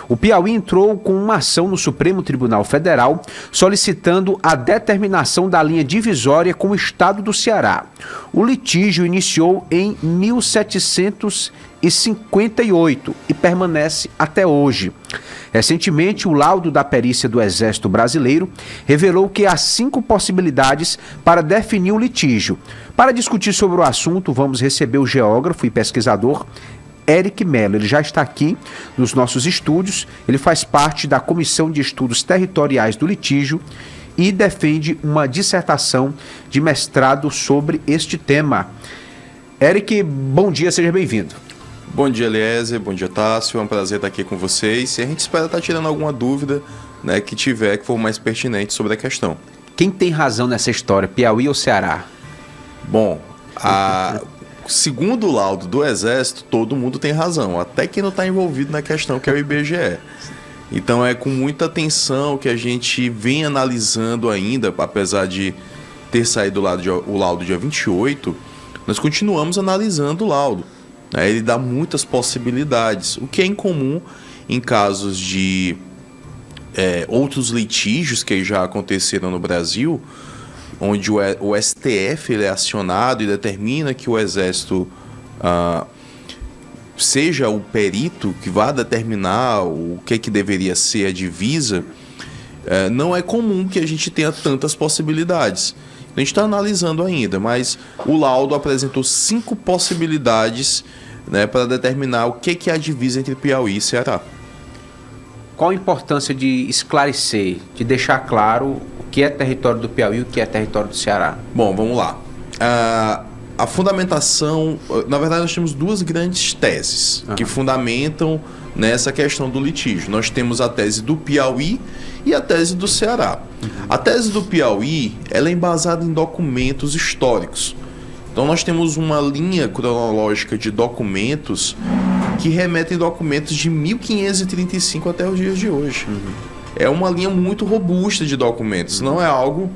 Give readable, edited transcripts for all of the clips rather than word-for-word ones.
O Piauí entrou com uma ação no Supremo Tribunal Federal solicitando a determinação da linha divisória com o estado do Ceará. O litígio iniciou em 1758 e permanece até hoje. Recentemente, o laudo da perícia do Exército Brasileiro revelou que há 5 possibilidades para definir o litígio. Para discutir sobre o assunto, vamos receber o geógrafo e pesquisador Eric Mello. Ele já está aqui nos nossos estúdios. Ele faz parte da Comissão de Estudos Territoriais do Litígio e defende uma dissertação de mestrado sobre este tema. Eric, bom dia, seja bem-vindo. Bom dia, Eliezer. Bom dia, Tássio. É um prazer estar aqui com vocês. E a gente espera estar tirando alguma dúvida, né, que tiver, que for mais pertinente sobre a questão. Quem tem razão nessa história, Piauí ou Ceará? Bom, segundo o laudo do Exército, todo mundo tem razão, até quem não está envolvido na questão, que é o IBGE. Então é com muita atenção que a gente vem analisando ainda, apesar de ter saído o laudo dia 28, nós continuamos analisando o laudo. Ele dá muitas possibilidades, o que é incomum em casos de outros litígios que já aconteceram no Brasil, onde o STF ele é acionado e determina que o Exército seja o perito que vá determinar o que deveria ser a divisa. Não é comum que a gente tenha tantas possibilidades. A gente está analisando ainda, mas o laudo apresentou 5 possibilidades, né, para determinar o que é a divisa entre Piauí e Ceará. Qual a importância de esclarecer, de deixar claro o que é território do Piauí e o que é território do Ceará? Bom, vamos lá. A fundamentação, na verdade nós temos 2 grandes teses que fundamentam nessa questão do litígio. Nós temos a tese do Piauí e a tese do Ceará. A tese do Piauí ela é embasada em documentos históricos. Então nós temos uma linha cronológica de documentos que remetem documentos de 1535 até os dias de hoje. É uma linha muito robusta de documentos, não é algo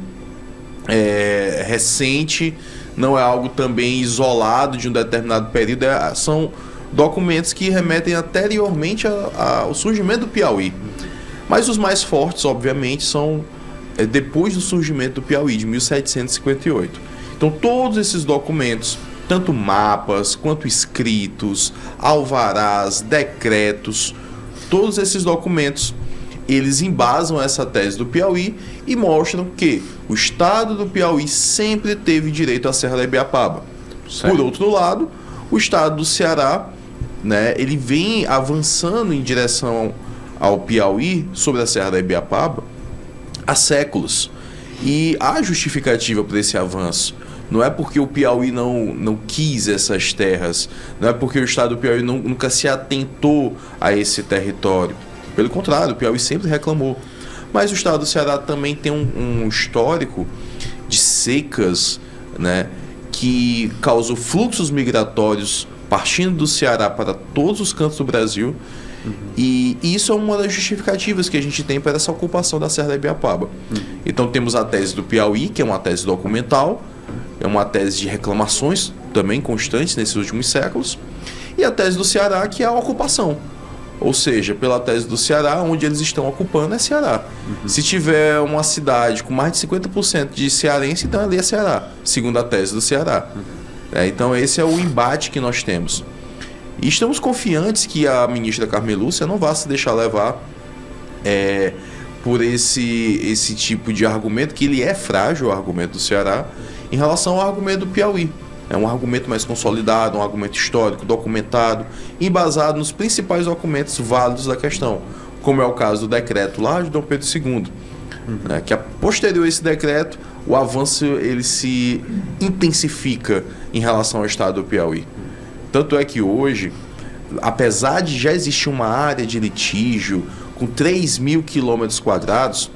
recente, não é algo também isolado de um determinado período, são documentos que remetem anteriormente ao surgimento do Piauí. Mas os mais fortes, obviamente, são depois do surgimento do Piauí, de 1758. Então todos esses documentos, tanto mapas quanto escritos, alvarás, decretos, todos esses documentos, eles embasam essa tese do Piauí e mostram que o estado do Piauí sempre teve direito à Serra da Ibiapaba. Certo. Por outro lado, o estado do Ceará, né, ele vem avançando em direção ao Piauí sobre a Serra da Ibiapaba há séculos. E há justificativa para esse avanço. Não é porque o Piauí não quis essas terras, não é porque o estado do Piauí nunca se atentou a esse território. Pelo contrário, o Piauí sempre reclamou. Mas o estado do Ceará também tem um histórico de secas, né, que causou fluxos migratórios partindo do Ceará para todos os cantos do Brasil. E isso é uma das justificativas que a gente tem para essa ocupação da Serra da Ibiapaba. Então temos a tese do Piauí, que é uma tese documental, é uma tese de reclamações também constantes nesses últimos séculos, e a tese do Ceará, que é a ocupação. Ou seja, pela tese do Ceará, onde eles estão ocupando é Ceará. Se tiver uma cidade com mais de 50% de cearense, então ali é Ceará, segundo a tese do Ceará. Então esse é o embate que nós temos. E estamos confiantes que a ministra Carmen Lúcia não vá se deixar levar por esse tipo de argumento, que ele é frágil, o argumento do Ceará, em relação ao argumento do Piauí. É um argumento mais consolidado, um argumento histórico, documentado, embasado nos principais documentos válidos da questão, como é o caso do decreto lá de Dom Pedro II, que posterior a esse decreto, o avanço ele se intensifica em relação ao estado do Piauí. Tanto é que hoje, apesar de já existir uma área de litígio com 3.000 km²,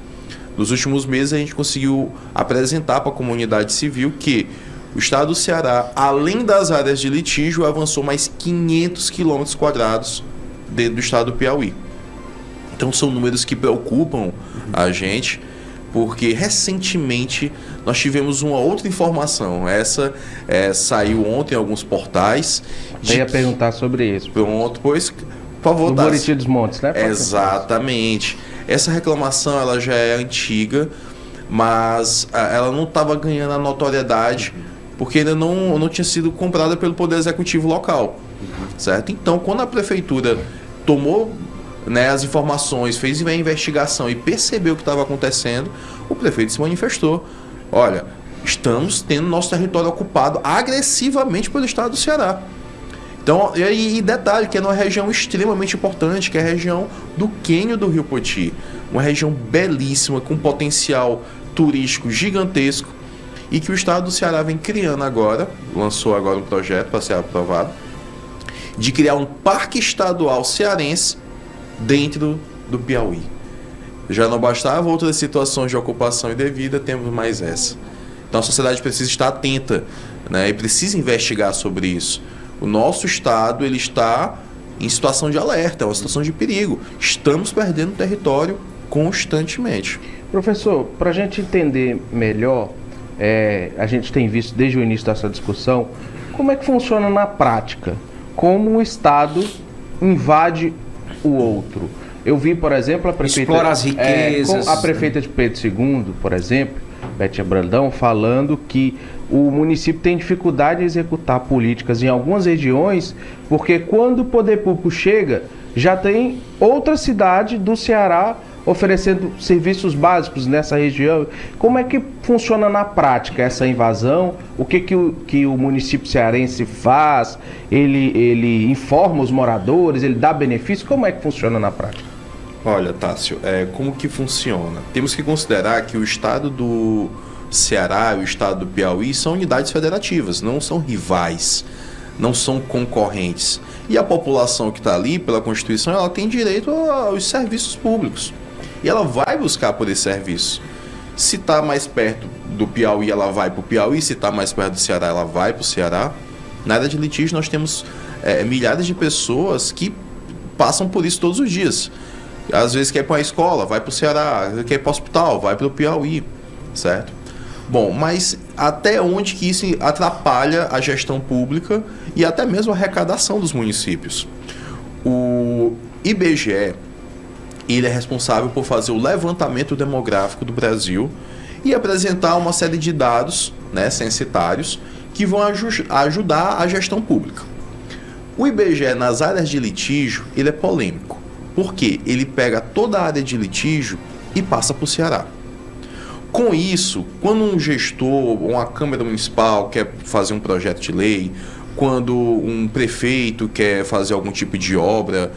nos últimos meses a gente conseguiu apresentar para a comunidade civil que o estado do Ceará, além das áreas de litígio, avançou mais 500 km² dentro do estado do Piauí. Então são números que preocupam a gente, porque recentemente nós tivemos uma outra informação. Essa saiu ontem em alguns portais. Eu ia perguntar sobre isso. Pronto, pois Por favor, do Buriti dos Montes, né? Exatamente. Essa reclamação ela já é antiga, mas ela não estava ganhando a notoriedade porque ainda não tinha sido comprada pelo Poder Executivo local, certo? Então, quando a prefeitura tomou, né, as informações, fez a investigação e percebeu o que estava acontecendo, o prefeito se manifestou. Olha, estamos tendo nosso território ocupado agressivamente pelo estado do Ceará. Então, e detalhe, que é numa região extremamente importante, que é a região do Quênio do Rio Poti. Uma região belíssima, com potencial turístico gigantesco, e que o estado do Ceará vem criando agora, lançou agora um projeto para ser aprovado, de criar um parque estadual cearense dentro do Piauí. Já não bastava outras situações de ocupação indevida, temos mais essa. Então a sociedade precisa estar atenta, né, e precisa investigar sobre isso. O nosso estado ele está em situação de alerta, é uma situação de perigo. Estamos perdendo território constantemente. Professor, para a gente entender melhor, a gente tem visto desde o início dessa discussão, como é que funciona na prática? Como o Estado invade o outro? Eu vi, por exemplo, a prefeita... Explora as riquezas. A prefeita de Pedro II, por exemplo, Bétia Brandão, falando que o município tem dificuldade em executar políticas em algumas regiões, porque quando o poder público chega, já tem outra cidade do Ceará oferecendo serviços básicos nessa região. Como é que funciona na prática essa invasão? O que o município cearense faz? Ele informa os moradores? Ele dá benefício? Como é que funciona na prática? Olha, Tássio, como que funciona? Temos que considerar que o estado do Ceará e o estado do Piauí são unidades federativas, não são rivais, não são concorrentes. E a população que está ali, pela Constituição, ela tem direito aos serviços públicos. E ela vai buscar por esse serviço. Se está mais perto do Piauí, ela vai para o Piauí. Se está mais perto do Ceará, ela vai para o Ceará. Na área de litígio, nós temos milhares de pessoas que passam por isso todos os dias. Às vezes quer ir para a escola, vai para o Ceará. Quer ir para o hospital, vai para o Piauí. Certo? Bom, mas até onde que isso atrapalha a gestão pública e até mesmo a arrecadação dos municípios? O IBGE... ele é responsável por fazer o levantamento demográfico do Brasil e apresentar uma série de dados, né, censitários que vão ajudar a gestão pública. O IBGE, nas áreas de litígio, ele é polêmico, porque ele pega toda a área de litígio e passa para o Ceará. Com isso, quando um gestor ou uma Câmara Municipal quer fazer um projeto de lei, quando um prefeito quer fazer algum tipo de obra,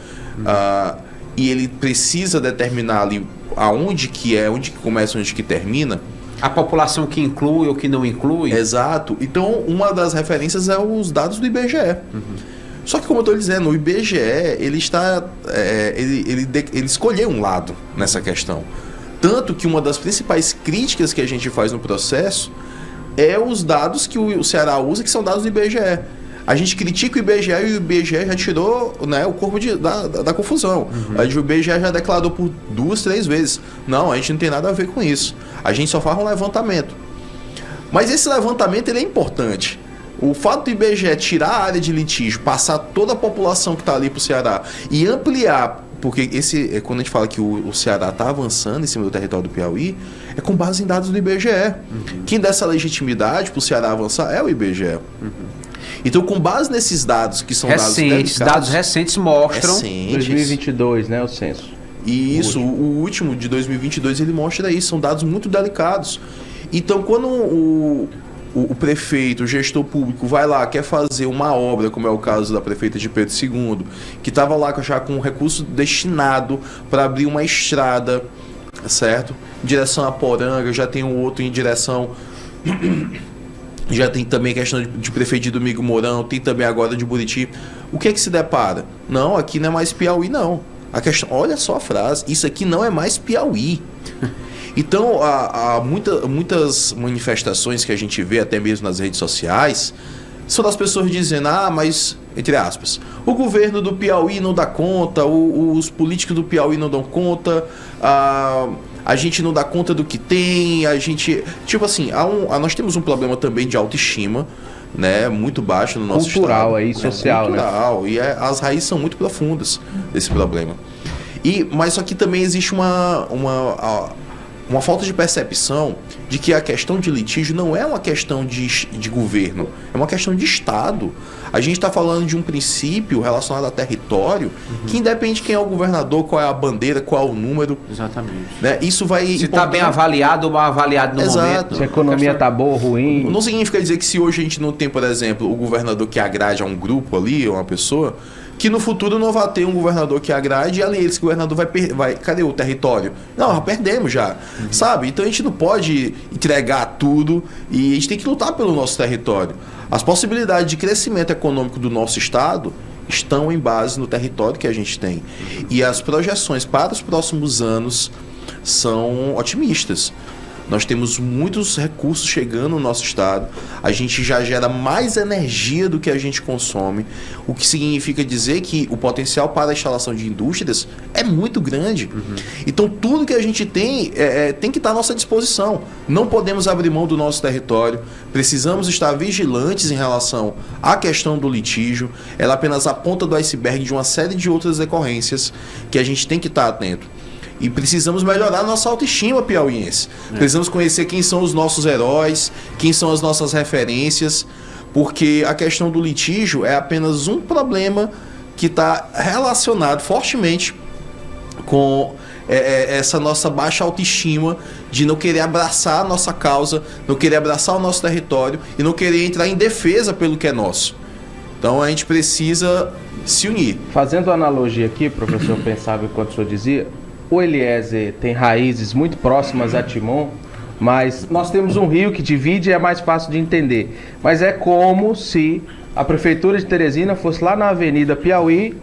e ele precisa determinar ali onde que começa, onde que termina. A população que inclui ou que não inclui. Exato. Então, uma das referências é os dados do IBGE. Só que, como eu estou dizendo, o IBGE, ele escolheu um lado nessa questão. Tanto que uma das principais críticas que a gente faz no processo é os dados que o Ceará usa, que são dados do IBGE. A gente critica o IBGE e o IBGE já tirou, né, o corpo da confusão. O IBGE já declarou por 2, 3 vezes. Não, a gente não tem nada a ver com isso. A gente só faz um levantamento. Mas esse levantamento ele é importante. O fato do IBGE tirar a área de litígio, passar toda a população que está ali para o Ceará e ampliar, porque quando a gente fala que o Ceará está avançando em cima do território do Piauí, é com base em dados do IBGE. Quem dá essa legitimidade para o Ceará avançar é o IBGE. Então, com base nesses dados, que são dados recentes mostram... 2022, né, o censo. Isso, o último de 2022, ele mostra isso, são dados muito delicados. Então, quando o prefeito, o gestor público vai lá, quer fazer uma obra, como é o caso da prefeita de Pedro II, que estava lá já com um recurso destinado para abrir uma estrada, certo? Em direção a Poranga, já tem um outro em direção... Já tem também a questão de prefeito de Domingo Mourão, tem também agora de Buriti. O que é que se depara? Não, aqui não é mais Piauí, não. A questão, olha só a frase, isso aqui não é mais Piauí. Então, há muitas manifestações que a gente vê, até mesmo nas redes sociais, são das pessoas dizendo, mas, entre aspas, o governo do Piauí não dá conta, os políticos do Piauí não dão conta, a gente não dá conta do que tem, a gente... Tipo assim, nós temos um problema também de autoestima, né, muito baixo no nosso cultural estado. aí, social, cultural, né? E as raízes são muito profundas desse problema. Mas só que também existe uma falta de percepção de que a questão de litígio não é uma questão de governo, é uma questão de Estado. A gente está falando de um princípio relacionado a território que independe de quem é o governador, qual é a bandeira, qual é o número. Exatamente. Né? Isso vai... Se está bem avaliado ou mal avaliado no momento. Se a economia está boa ou ruim. Não significa dizer que se hoje a gente não tem, por exemplo, o governador que agrade a um grupo ali, ou uma pessoa, que no futuro não vai ter um governador que agrade e além desse governador vai... Cadê o território? Não, já perdemos já. Sabe? Então a gente não pode entregar tudo e a gente tem que lutar pelo nosso território. As possibilidades de crescimento econômico do nosso estado estão em base no território que a gente tem. E as projeções para os próximos anos são otimistas. Nós temos muitos recursos chegando no nosso estado, a gente já gera mais energia do que a gente consome, o que significa dizer que o potencial para a instalação de indústrias é muito grande. Então tudo que a gente tem tem que estar à nossa disposição. Não podemos abrir mão do nosso território, precisamos estar vigilantes em relação à questão do litígio. Ela é apenas a ponta do iceberg de uma série de outras decorrências que a gente tem que estar atento. E precisamos melhorar nossa autoestima piauiense. Precisamos conhecer quem são os nossos heróis, quem são as nossas referências, porque a questão do litígio é apenas um problema que está relacionado fortemente com essa nossa baixa autoestima de não querer abraçar a nossa causa, não querer abraçar o nosso território e não querer entrar em defesa pelo que é nosso. Então a gente precisa se unir. Fazendo analogia aqui, professor, pensava enquanto o senhor dizia, o Eliezer tem raízes muito próximas a Timon, mas nós temos um rio que divide e é mais fácil de entender. Mas é como se a prefeitura de Teresina fosse lá na Avenida Piauí,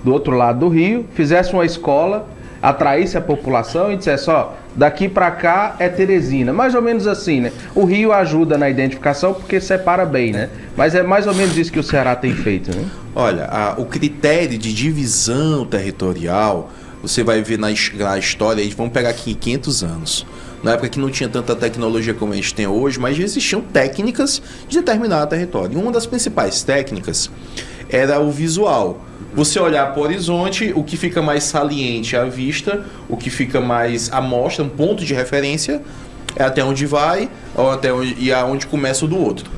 do outro lado do rio, fizesse uma escola, atraísse a população e dissesse, ó, daqui para cá é Teresina. Mais ou menos assim, né? O rio ajuda na identificação porque separa bem, né? Mas é mais ou menos isso que o Ceará tem feito, né? Olha, o critério de divisão territorial... Você vai ver na história, vamos pegar aqui 500 anos. Na época que não tinha tanta tecnologia como a gente tem hoje, mas já existiam técnicas de determinar território. E uma das principais técnicas era o visual. Você olhar para o horizonte, o que fica mais saliente à vista, o que fica mais à mostra, um ponto de referência, é até onde vai ou até onde, e aonde começa o do outro.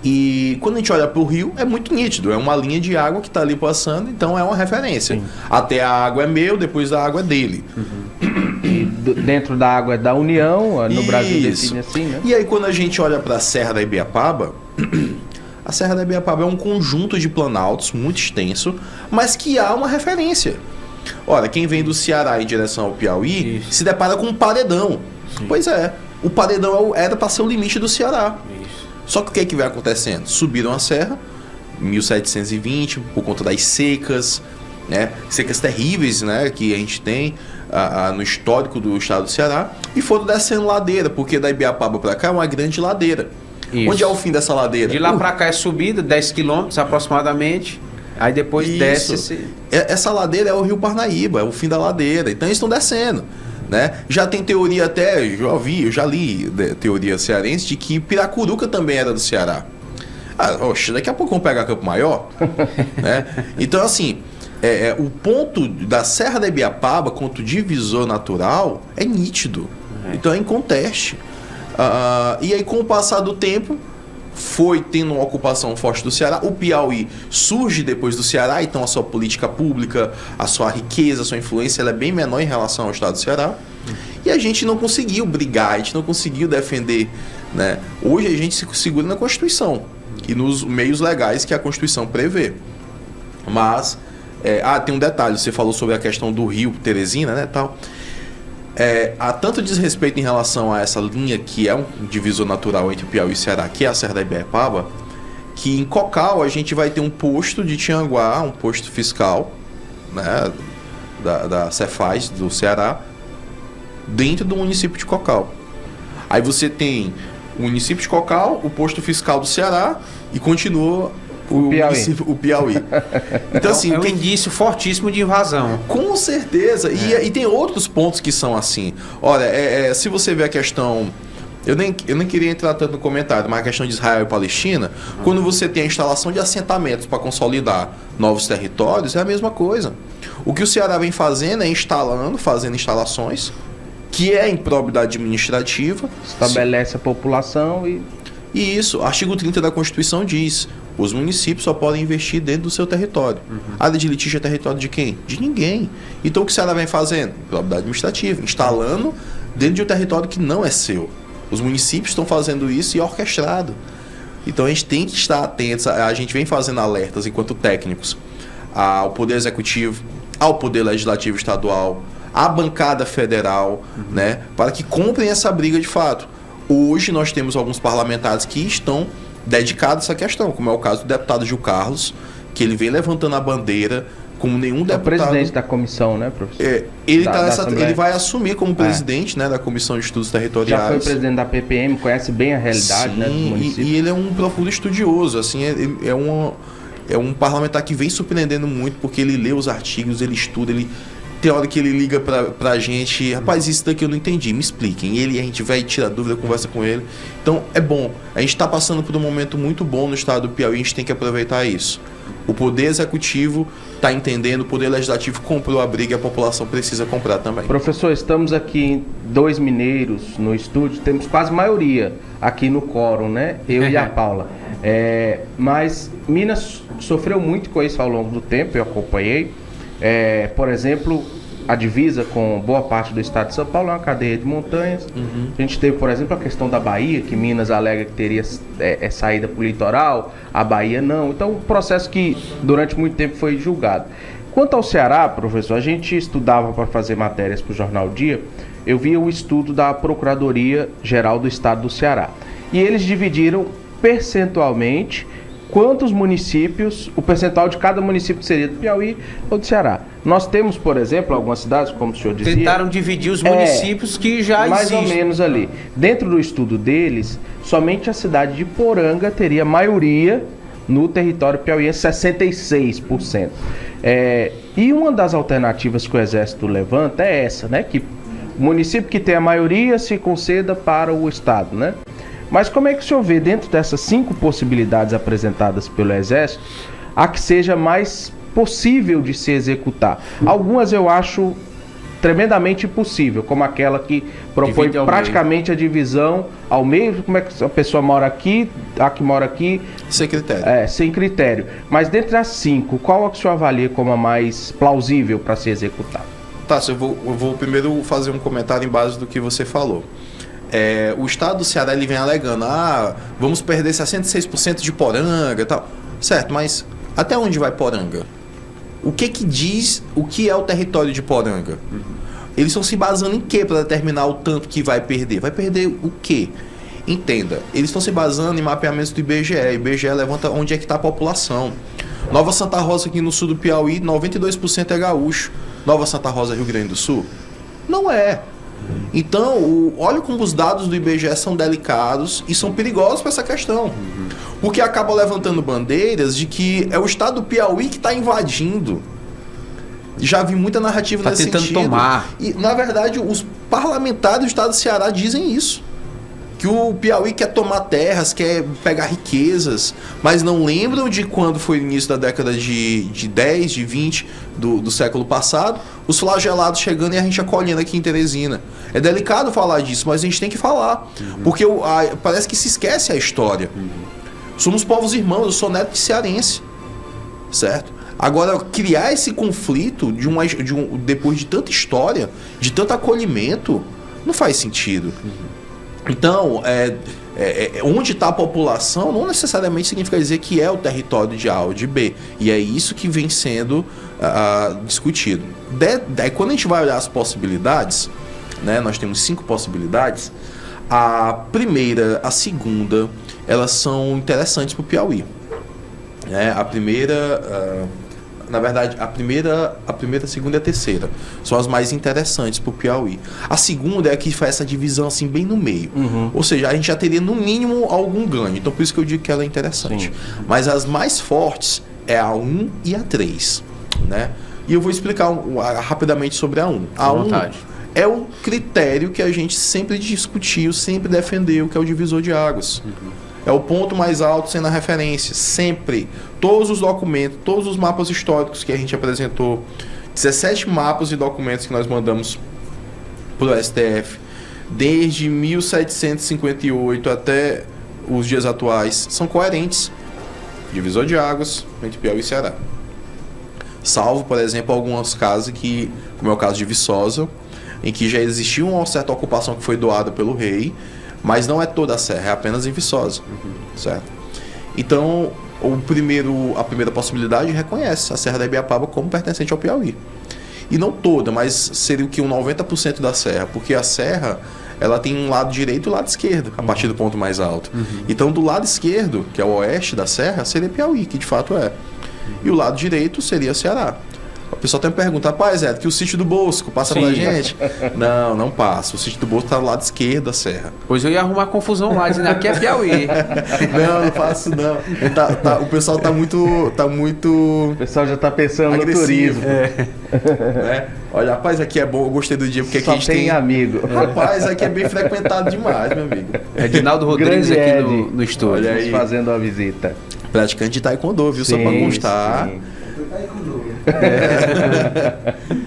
E quando a gente olha para o rio, é muito nítido. É uma linha de água que está ali passando, então é uma referência. Sim. Até a água é meu, depois da água é dele. E dentro da água é da União, no Brasil define assim, né? E aí quando a gente olha para a Serra da Ibiapaba, a Serra da Ibiapaba é um conjunto de planaltos muito extenso, mas que há uma referência. Olha, quem vem do Ceará em direção ao Piauí se depara com um paredão. Sim. Pois é, o paredão era para ser o limite do Ceará. Só que o que é que vai acontecendo? Subiram a serra, 1720, por conta das secas, né? Secas terríveis, né? Que a gente tem no histórico do estado do Ceará, e foram descendo ladeira, porque da Ibiapaba para cá é uma grande ladeira. Isso. Onde é o fim dessa ladeira? De lá para cá é subida, 10 quilômetros aproximadamente, aí depois desce. Essa ladeira é o Rio Parnaíba, é o fim da ladeira, então eles estão descendo. Né? Já tem teoria até, eu já li teoria cearense de que Piracuruca também era do Ceará. Daqui a pouco vamos pegar Campo Maior. Né? Então assim, o ponto da Serra da Ibiapaba quanto divisor natural é nítido. Então é inconteste. E aí com o passar do tempo foi tendo uma ocupação forte do Ceará. O Piauí surge depois do Ceará, então a sua política pública, a sua riqueza, a sua influência, ela é bem menor em relação ao estado do Ceará. E a gente não conseguiu brigar, a gente não conseguiu defender, né? Hoje a gente se segura na Constituição e nos meios legais que a Constituição prevê. Mas, tem um detalhe, você falou sobre a questão do rio Teresina, né, tal. Há tanto desrespeito em relação a essa linha que é um divisor natural entre o Piauí e o Ceará, que é a Serra da Ibiapaba, que em Cocal a gente vai ter um posto de Tianguá, um posto fiscal, né, da Cefaz do Ceará, dentro do município de Cocal. Aí você tem o município de Cocal, o posto fiscal do Ceará e continua o Piauí. Então, assim, é um indício fortíssimo de invasão. Com certeza. E tem outros pontos que são assim. Olha, se você vê a questão Eu nem queria entrar tanto no comentário, mas a questão de Israel e Palestina, quando você tem a instalação de assentamentos para consolidar novos territórios, é a mesma coisa. O que o Ceará vem fazendo é fazendo instalações, que é improbidade administrativa. Estabelece a população e isso, artigo 30 da Constituição diz: os municípios só podem investir dentro do seu território. A área de litígio é território de quem? De ninguém. Então o que o Ceará vem fazendo? Improbidade administrativa, instalando dentro de um território que não é seu. Os municípios estão fazendo isso e é orquestrado. Então a gente tem que estar atentos, a gente vem fazendo alertas enquanto técnicos ao Poder Executivo, ao Poder Legislativo Estadual, à bancada federal, né, para que comprem essa briga de fato. Hoje nós temos alguns parlamentares que estão dedicados a essa questão, como é o caso do deputado Gil Carlos, que ele vem levantando a bandeira como nenhum deputado... É o presidente da comissão, né, professor? Ele vai assumir como presidente, né, da Comissão de Estudos Territoriais. Já foi presidente da PPM, conhece bem a realidade, sim, né, do município. E ele é um profundo estudioso, assim, é um parlamentar que vem surpreendendo muito, porque ele lê os artigos, ele estuda, tem hora que ele liga pra gente: rapaz, isso daqui eu não entendi, me expliquem. E a gente vai tirar dúvida, conversa com ele. Então é bom. A gente está passando por um momento muito bom no estado do Piauí, a gente tem que aproveitar isso. O Poder Executivo está entendendo, o Poder Legislativo comprou a briga e a população precisa comprar também. Professor, estamos aqui 2 mineiros no estúdio, temos quase maioria aqui no quórum, né? Eu e a Paula. Mas Minas sofreu muito com isso ao longo do tempo, eu acompanhei. Por exemplo, a divisa com boa parte do estado de São Paulo é uma cadeia de montanhas. A gente teve, por exemplo, a questão da Bahia, que Minas alega que teria saída para o litoral, a Bahia não. Então, um processo que durante muito tempo foi julgado. Quanto ao Ceará, professor, a gente estudava para fazer matérias para o Jornal Dia, eu via o estudo da Procuradoria-Geral do Estado do Ceará. E eles dividiram percentualmente quantos municípios, o percentual de cada município seria do Piauí ou do Ceará. Nós temos, por exemplo, algumas cidades, como o senhor dizia... Tentaram dividir os municípios que já existem. Mais ou menos ali. Dentro do estudo deles, somente a cidade de Poranga teria maioria no território piauiense, 66%. E uma das alternativas que o Exército levanta é essa, né? Que o município que tem a maioria se conceda para o Estado, né? Mas como é que o senhor vê, dentro dessas 5 possibilidades apresentadas pelo Exército, a que seja mais possível de se executar? Algumas eu acho tremendamente impossível, como aquela que propõe praticamente a divisão ao meio. Como é que a pessoa mora aqui, a que mora aqui... Sem critério. Sem critério. Mas dentre as 5, qual a que o senhor avalia como a mais plausível para se executar? Tá, eu vou primeiro fazer um comentário em base do que você falou. O estado do Ceará ele vem alegando: vamos perder 66% de Poranga e tal. Certo, mas até onde vai Poranga? O que diz o que é o território de Poranga? Eles estão se basando em quê para determinar o tanto que vai perder? Vai perder o quê? Entenda, eles estão se basando em mapeamentos do IBGE. O IBGE levanta onde é que está a população. Nova Santa Rosa, aqui no sul do Piauí, 92% é gaúcho. Nova Santa Rosa, Rio Grande do Sul? Não é. Então, olha como os dados do IBGE são delicados e são perigosos para essa questão. Porque acaba levantando bandeiras de que é o estado do Piauí que está invadindo. Já vi muita narrativa nesse sentido. Está tentando tomar. E, na verdade, os parlamentares do estado do Ceará dizem isso. Que o Piauí quer tomar terras, quer pegar riquezas, mas não lembram de quando foi o início da década de 10, de 20 do século passado, os flagelados chegando e a gente acolhendo aqui em Teresina. É delicado falar disso, mas a gente tem que falar, porque parece que se esquece a história. Somos povos irmãos, eu sou neto de cearense, certo? Agora, criar esse conflito depois de tanta história, de tanto acolhimento, não faz sentido. Então, onde está a população não necessariamente significa dizer que é o território de A ou de B. E é isso que vem sendo discutido. Quando a gente vai olhar as possibilidades, né, nós temos 5 possibilidades. A primeira, a segunda, elas são interessantes para o Piauí. A primeira... Na verdade, a primeira, a segunda e a terceira são as mais interessantes para o Piauí. A segunda é a que faz essa divisão assim bem no meio. Ou seja, a gente já teria no mínimo algum ganho. Então por isso que eu digo que ela é interessante. Sim. Mas as mais fortes é a 1 e a 3. Né? E eu vou explicar rapidamente sobre a 1. A 1 é o critério que a gente sempre discutiu, sempre defendeu, que é o divisor de águas. É o ponto mais alto sendo a referência, sempre. Todos os documentos, todos os mapas históricos que a gente apresentou, 17 mapas e documentos que nós mandamos para o STF, desde 1758 até os dias atuais, são coerentes. Divisor de águas entre Piauí e Ceará. Salvo, por exemplo, alguns casos que, como é o caso de Viçosa, em que já existia uma certa ocupação que foi doada pelo rei, mas não é toda a serra, é apenas em Viçosa, certo? Então, a primeira possibilidade reconhece a Serra da Ibiapaba como pertencente ao Piauí. E não toda, mas seria o que? 90% da serra, porque a serra, ela tem um lado direito e um lado esquerdo, a partir do ponto mais alto. Então, do lado esquerdo, que é o oeste da serra, seria Piauí, que de fato é. E o lado direito seria Ceará. O pessoal tem me pergunta, rapaz, que o sítio do Bosco passa pela gente? Não, não passa. O sítio do Bosco está do lado esquerdo da serra. Pois eu ia arrumar confusão lá, dizendo aqui é Piauí. Não faço não. O pessoal tá muito... O pessoal já tá pensando agressivo. No turismo. Olha, rapaz, aqui é bom, eu gostei do dia, porque só aqui a gente tem amigo. Rapaz, aqui é bem frequentado demais, meu amigo. Edinaldo Rodrigues Grande aqui Ed, no estúdio. Olha aí. Fazendo uma visita. Praticante de taekwondo, viu? Só pra constar. Sim.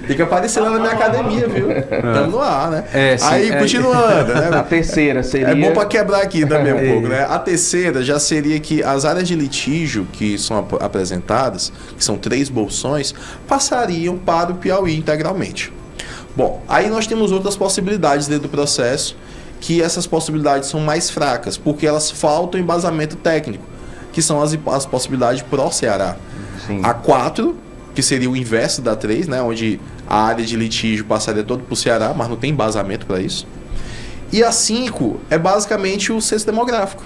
Tem que aparecer lá na minha academia, viu? Estamos no ar, né? Aí, continuando, né? A terceira seria... É bom para quebrar aqui também um pouco, né? A terceira já seria que as áreas de litígio que são apresentadas, que são 3 bolsões, passariam para o Piauí integralmente. Bom, aí nós temos outras possibilidades dentro do processo, que essas possibilidades são mais fracas, porque elas faltam embasamento técnico, que são as possibilidades pró-Ceará. A 4, que seria o inverso da 3, né, onde a área de litígio passaria todo para o Ceará, mas não tem embasamento para isso. E a 5 é basicamente o censo demográfico.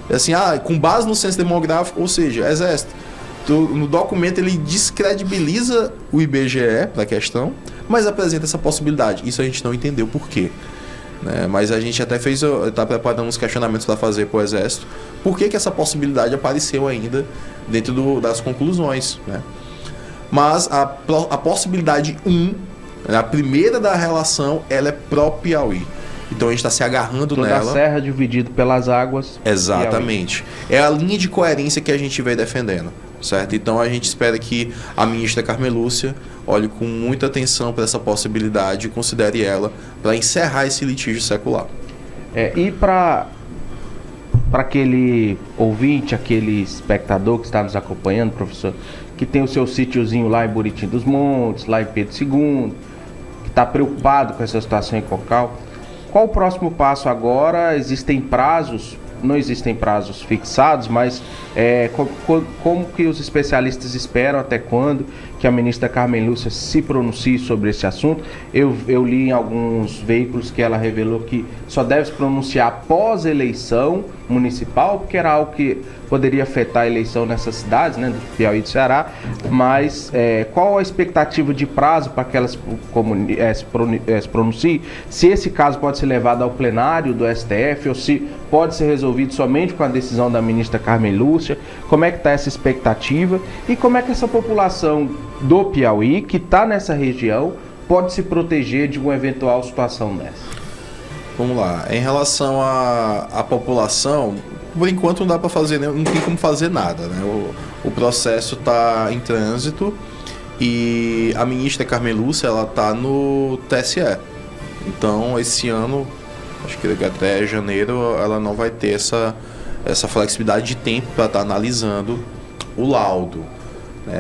É assim, com base no censo demográfico, ou seja, Exército, no documento ele descredibiliza o IBGE para a questão, mas apresenta essa possibilidade. Isso a gente não entendeu por quê. Né? Mas a gente até está preparando uns questionamentos para fazer para o Exército. Por que essa possibilidade apareceu ainda dentro das conclusões? Né? Mas a possibilidade 1, a primeira da relação, ela é pró-Piauí. Então a gente está se agarrando toda nela. Toda a serra dividida pelas águas. Exatamente. Piauí. É a linha de coerência que a gente vem defendendo. Certo? Então a gente espera que a ministra Carmelúcia olhe com muita atenção para essa possibilidade e considere ela para encerrar esse litígio secular. E para aquele ouvinte, aquele espectador que está nos acompanhando, professor, que tem o seu sítiozinho lá em Buritim dos Montes, lá em Pedro II, que está preocupado com essa situação em Cocal, qual o próximo passo agora? Existem prazos? Não existem prazos fixados, mas como que os especialistas esperam, até quando que a ministra Carmen Lúcia se pronuncie sobre esse assunto? Eu li em alguns veículos que ela revelou que só deve se pronunciar após a eleição municipal, porque era algo que poderia afetar a eleição nessas cidades, né, do Piauí e do Ceará, mas qual a expectativa de prazo para que elas se pronunciem? Se esse caso pode ser levado ao plenário do STF ou se pode ser resolvido somente com a decisão da ministra Carmen Lúcia? Como é que está essa expectativa? E como é que essa população do Piauí, que está nessa região, pode se proteger de uma eventual situação dessa? Vamos lá. Em relação à população, por enquanto não dá para fazer, não tem como fazer nada, né? O processo está em trânsito e a ministra Carmen Lúcia, ela está no TSE. Então, esse ano, acho que até janeiro, ela não vai ter essa flexibilidade de tempo para estar analisando o laudo.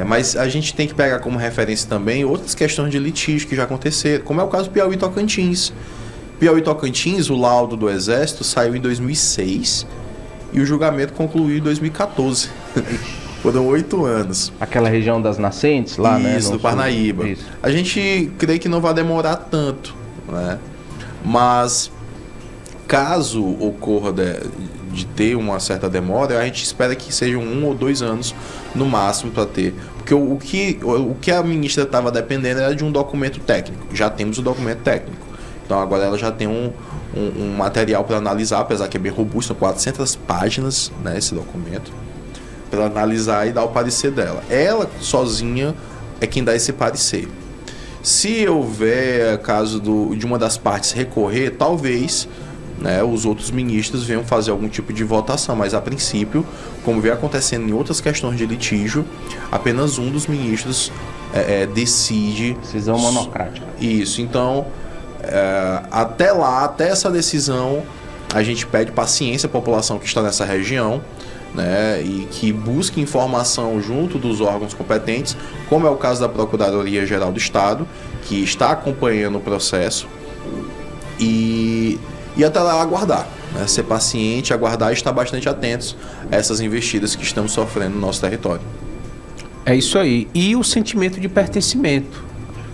Mas a gente tem que pegar como referência também outras questões de litígio que já aconteceram, como é o caso do Piauí e Tocantins. Piauí e Tocantins, o laudo do Exército saiu em 2006 e o julgamento concluiu em 2014. Foram 8 anos. Aquela região das nascentes lá, isso, né? Isso, do Parnaíba. Isso. A gente crê que não vai demorar tanto, né? Mas caso ocorra de ter uma certa demora, a gente espera que sejam 1 ou 2 anos no máximo para ter. Porque o que a ministra estava dependendo era de um documento técnico. Já temos o documento técnico. Então agora ela já tem um material para analisar, apesar que é bem robusto, são 400 páginas, né, esse documento, para analisar e dar o parecer dela. Ela sozinha é quem dá esse parecer. Se houver caso de uma das partes recorrer, talvez, né, os outros ministros venham fazer algum tipo de votação, mas a princípio, como vem acontecendo em outras questões de litígio, apenas um dos ministros decide. Decisão monocrática. Isso, então, até lá, até essa decisão, a gente pede paciência à população que está nessa região, né, e que busque informação junto dos órgãos competentes, como é o caso da Procuradoria-Geral do Estado, que está acompanhando o processo, e até lá aguardar, né, ser paciente, aguardar e estar bastante atentos a essas investidas que estamos sofrendo no nosso território. É isso aí. E o sentimento de pertencimento,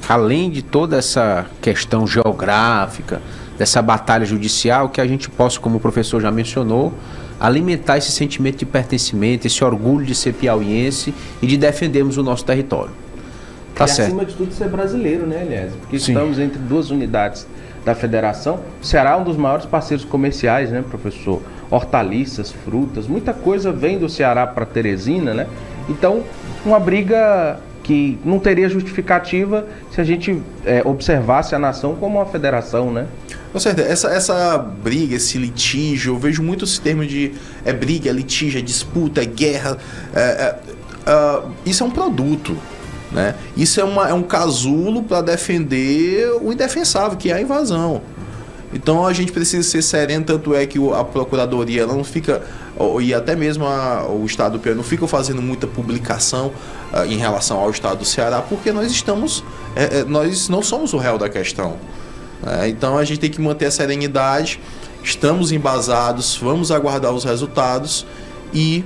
além de toda essa questão geográfica, dessa batalha judicial, que a gente possa, como o professor já mencionou, alimentar esse sentimento de pertencimento, esse orgulho de ser piauiense e de defendermos o nosso território. Tá e certo. Acima de tudo ser brasileiro, né, aliás? Porque Sim. Estamos entre duas unidades da federação. O Ceará é um dos maiores parceiros comerciais, né, professor? Hortaliças, frutas, muita coisa vem do Ceará para Teresina, né? Então, uma briga que não teria justificativa se a gente observasse a nação como uma federação, né? Com certeza. Essa briga, esse litígio, eu vejo muito esse termo de briga, é litígio, é disputa, é guerra. Isso é um produto, né? Isso é um casulo para defender o indefensável, que é a invasão. Então a gente precisa ser sereno, tanto é que a Procuradoria ela não fica, e até mesmo o Estado do Piauí não fica fazendo muita publicação em relação ao Estado do Ceará, porque nós não somos o réu da questão. Então a gente tem que manter a serenidade, estamos embasados, vamos aguardar os resultados e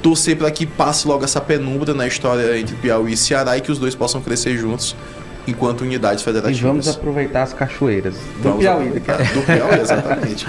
torcer para que passe logo essa penumbra na história entre Piauí e Ceará e que os dois possam crescer juntos enquanto unidades federativas. E vamos aproveitar as cachoeiras do Piauí. Do Piauí, exatamente.